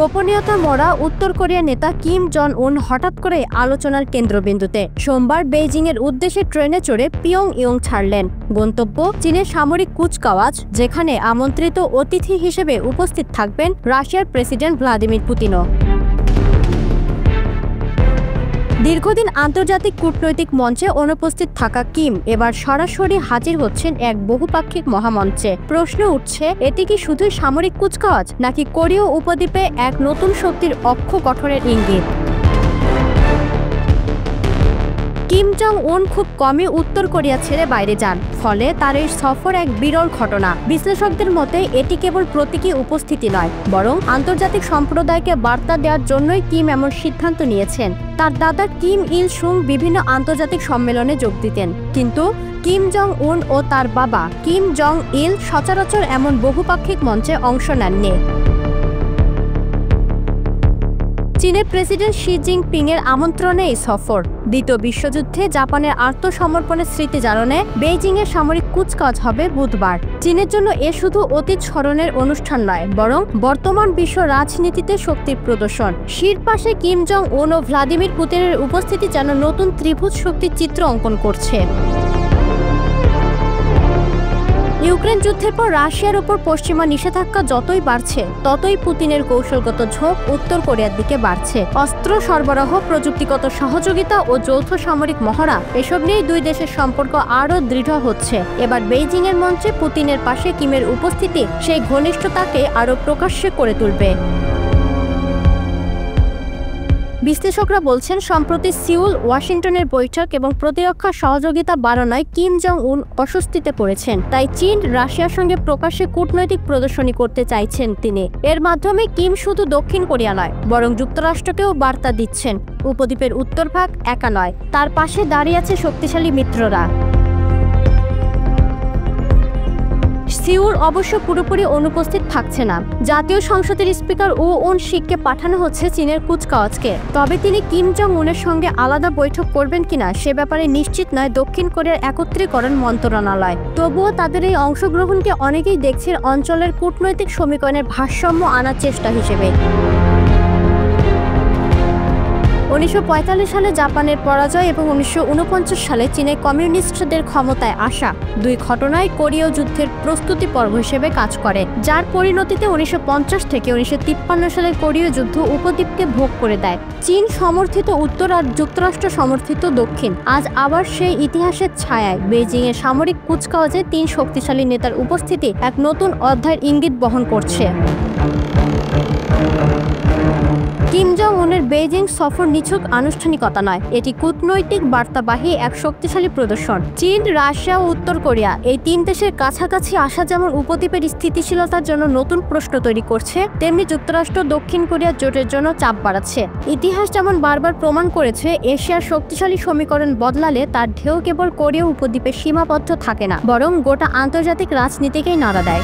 গোপনীয়তা মোড়া উত্তর কোরিয়ার নেতা কিম জন উন হঠাৎ করে আলোচনার কেন্দ্রবিন্দুতে। সোমবার বেইজিংয়ের উদ্দেশ্যে ট্রেনে চড়ে পিয়ংইয়ং ছাড়লেন। গন্তব্য চীনের সামরিক কুচকাওয়াজ, যেখানে আমন্ত্রিত অতিথি হিসেবে উপস্থিত থাকবেন রাশিয়ার প্রেসিডেন্ট ভ্লাদিমির পুতিনও। দীর্ঘদিন আন্তর্জাতিক কূটনৈতিক মঞ্চে অনুপস্থিত থাকা কিম এবার সরাসরি হাজির হচ্ছেন এক বহুপাক্ষিক মহামঞ্চে। প্রশ্ন উঠছে, এটি কি শুধুই সামরিক কুচকাওয়াজ, নাকি কোরীয় উপদ্বীপে এক নতুন শক্তির অক্ষ গঠনের ইঙ্গিত? কিম জং উন খুব কমই উত্তর কোরিয়া ছেড়ে বাইরে যান, ফলে তার এই সফর এক বিরল ঘটনা। বিশ্লেষকদের মতে এটি কেবল প্রতীকী উপস্থিতি নয়, বরং আন্তর্জাতিক সম্প্রদায়কে বার্তা দেওয়ার জন্যই কিম এমন সিদ্ধান্ত নিয়েছেন। তার দাদা কিম ইল সুং বিভিন্ন আন্তর্জাতিক সম্মেলনে যোগ দিতেন, কিন্তু কিম জং উন ও তার বাবা কিম জং ইল সচরাচর এমন বহুপাক্ষিক মঞ্চে অংশ নেননি। চীনের প্রেসিডেন্ট শি জিনপিং এর আমন্ত্রণে এই সফর। দ্বিতীয় বিশ্বযুদ্ধে জাপানের আত্মসমর্পণের স্মৃতি জানানে বেইজিংয়ের সামরিক কুচকাওয়াজ হবে বুধবার। চীনের জন্য এ শুধু অতীত স্মরণের অনুষ্ঠান নয়, বরং বর্তমান বিশ্ব রাজনীতিতে শক্তির প্রদর্শন। শির পাশে কিম জং উন ও ভ্লাদিমির পুতিনের উপস্থিতি যেন নতুন ত্রিভুজ শক্তির চিত্র অঙ্কন করছে। ইউক্রেন যুদ্ধের পর রাশিয়ার উপর পশ্চিমা নিষেধাজ্ঞা যতই বাড়ছে, ততই পুতিনের কৌশলগত ঝোঁক উত্তর কোরিয়ার দিকে বাড়ছে। অস্ত্র সরবরাহ, প্রযুক্তিগত সহযোগিতা ও যৌথ সামরিক মহড়া, এসব নিয়েই দুই দেশের সম্পর্ক আরও দৃঢ় হচ্ছে। এবার বেইজিংয়ের মঞ্চে পুতিনের পাশে কিমের উপস্থিতি সেই ঘনিষ্ঠতাকে আরও প্রকাশ্যে করে তুলবে। বিশ্লেষকরা বলছেন, সম্প্রতি সিউল ওয়াশিংটনের বৈঠক এবং প্রতিরক্ষা সহযোগিতা বাড়ানোয় কিম জং উন অস্বস্তিতে পড়েছেন। তাই চীন রাশিয়ার সঙ্গে প্রকাশ্যে কূটনৈতিক প্রদর্শনী করতে চাইছেন তিনি। এর মাধ্যমে কিম শুধু দক্ষিণ কোরিয়া নয়, বরং যুক্তরাষ্ট্রকেও বার্তা দিচ্ছেন, উপদ্বীপের উত্তর ভাগ একা নয়, তার পাশে দাঁড়িয়ে আছে শক্তিশালী মিত্ররা। সিউল অবশ্য পুরোপুরি অনুপস্থিত থাকছে না। জাতীয় সংসদের স্পিকার উ উন শিককে পাঠানো হচ্ছে চীনের কুচকাওয়াজকে। তবে তিনি কিম জং উনের সঙ্গে আলাদা বৈঠক করবেন কিনা সে ব্যাপারে নিশ্চিত নয় দক্ষিণ কোরিয়ার একত্রীকরণ মন্ত্রণালয়। তবুও তাদের এই অংশগ্রহণকে অনেকেই দেখছেন অঞ্চলের কূটনৈতিক সমীকরণের ভারসাম্য আনার চেষ্টা হিসেবে। 1945 সালে জাপানের পরাজয় এবং 1949 সালে চীনের কমিউনিস্টদের ক্ষমতায় আসা, দুই ঘটনায় কোরীয় যুদ্ধের প্রস্তুতি পর্ব হিসেবে কাজ করে, যার পরিণতিতে 1950 থেকে 1953 সালের কোরীয় যুদ্ধ উপদ্বীপকে ভোগ করে দেয়। চীন সমর্থিত উত্তর আর যুক্তরাষ্ট্র সমর্থিত দক্ষিণ। আজ আবার সেই ইতিহাসের ছায়ায় বেইজিংয়ের সামরিক কুচকাওয়াজে তিন শক্তিশালী নেতার উপস্থিতি এক নতুন অধ্যায়ের ইঙ্গিত বহন করছে। কিম জং উনের বেইজিং সফর নিছক আনুষ্ঠানিকতা নয়, এটি কূটনৈতিক বার্তাবাহী এক শক্তিশালী প্রদর্শন। চীন, রাশিয়া ও উত্তর কোরিয়া, এই তিন দেশের কাছাকাছি আসা যেমন উপদ্বীপের স্থিতিশীলতার জন্য নতুন প্রশ্ন তৈরি করছে, তেমনি যুক্তরাষ্ট্র দক্ষিণ কোরিয়ার জোটের জন্য চাপ বাড়াচ্ছে। ইতিহাস যেমন বারবার প্রমাণ করেছে, এশিয়ার শক্তিশালী সমীকরণ বদলালে তার ঢেউ কেবল কোরীয় উপদ্বীপে সীমাবদ্ধ থাকে না, বরং গোটা আন্তর্জাতিক রাজনীতিকেই নাড়া দেয়।